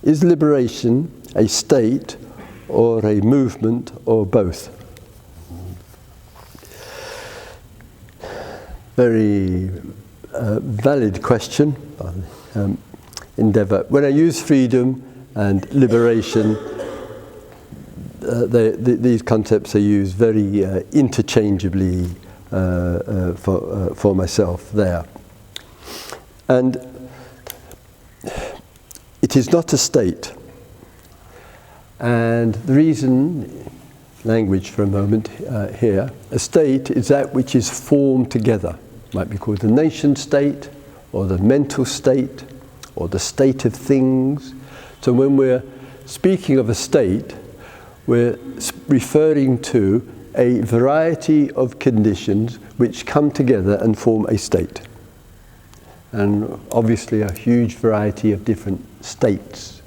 Is liberation a state or a movement or both? Very valid question, endeavour. When I use freedom and liberation, these concepts are used very interchangeably for myself there. And it is not a state. And the reason, language for a moment here, a state is that which is formed together. It might be called the nation state, or the mental state, or the state of things. So when we're speaking of a state, we're referring to a variety of conditions which come together and form a state. And obviously a huge variety of different states.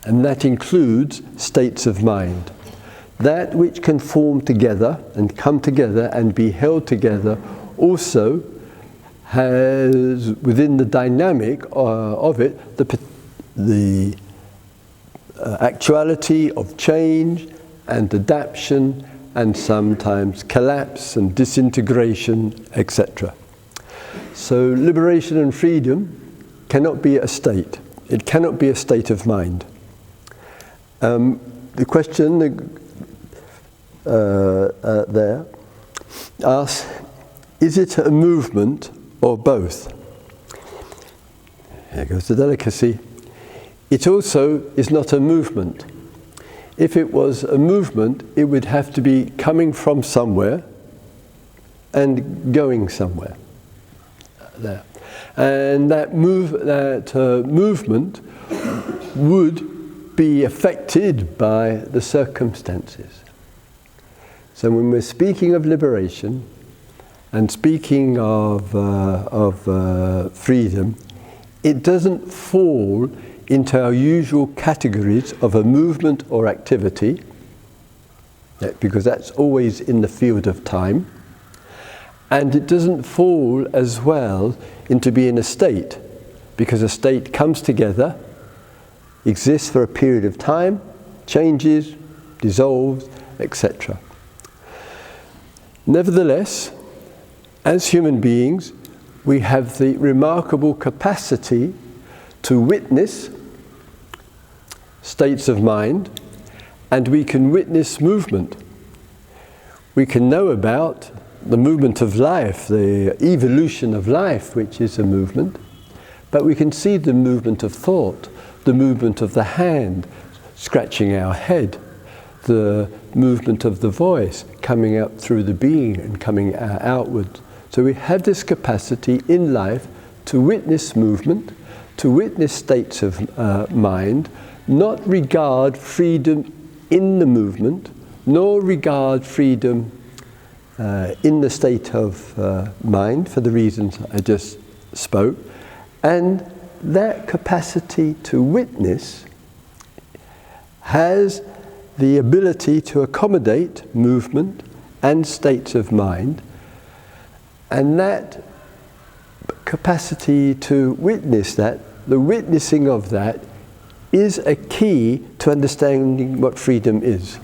And that includes states of mind. That which can form together and come together and be held together also has, within the dynamic of it, the actuality of change and adaptation and sometimes collapse and disintegration, etc. So liberation and freedom cannot be a state. It cannot be a state of mind. The question there asks, is it a movement or both? Here goes the delicacy. It also is not a movement. If it was a movement, it would have to be coming from somewhere and going somewhere. There. And that movement would be affected by the circumstances. So when we're speaking of liberation and speaking of freedom, it doesn't fall into our usual categories of a movement or activity, because that's always in the field of time. And it doesn't fall as well into being a state, because a state comes together, exists for a period of time, changes, dissolves, etc. Nevertheless, as human beings, we have the remarkable capacity to witness states of mind, and we can witness movement. We can know about the movement of life, the evolution of life, which is a movement, but we can see the movement of thought, the movement of the hand scratching our head, the movement of the voice coming up through the being and coming outward. So we have this capacity in life to witness movement, to witness states of mind, not regard freedom in the movement, nor regard freedom in the state of mind, for the reasons I just spoke. And that capacity to witness has the ability to accommodate movement and states of mind, and that capacity to witness that, the witnessing of that, is a key to understanding what freedom is.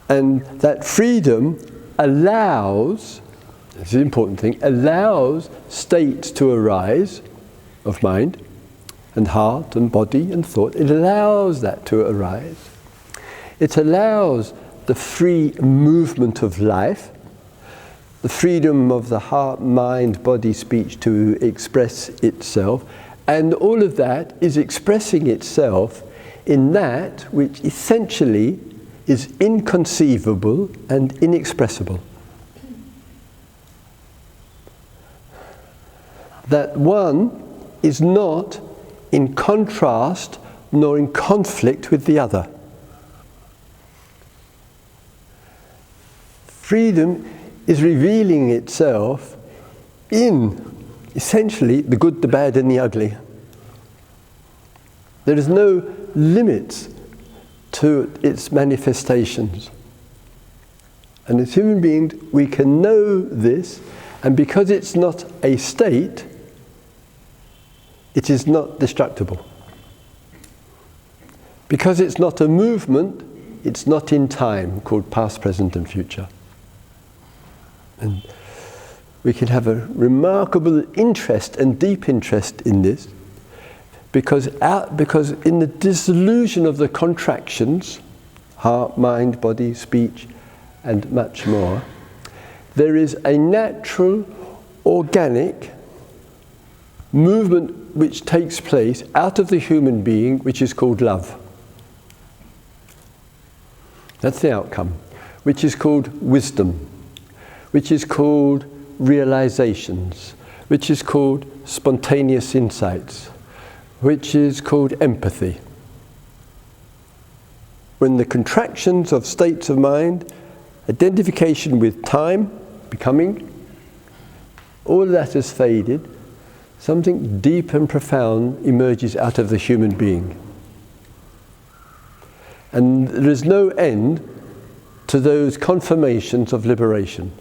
And that freedom allows, this is an important thing, allows states to arise of mind and heart and body and thought. It allows that to arise. It allows the free movement of life, the freedom of the heart, mind, body, speech to express itself, and all of that is expressing itself in that which essentially is inconceivable and inexpressible. That one is not in contrast nor in conflict with the other. Freedom is revealing itself in essentially the good, the bad and the ugly. There is no limits to its manifestations. And as human beings, we can know this, and because it's not a state, it is not destructible. Because it's not a movement, it's not in time, called past, present and future. And we can have a remarkable interest and deep interest in this because in the dissolution of the contractions, heart, mind, body, speech, and much more, there is a natural, organic movement which takes place out of the human being, which is called love. That's the outcome, which is called wisdom, which is called realizations, which is called spontaneous insights, which is called empathy. When the contractions of states of mind, identification with time, becoming, all of that has faded, something deep and profound emerges out of the human being. And there is no end to those confirmations of liberation.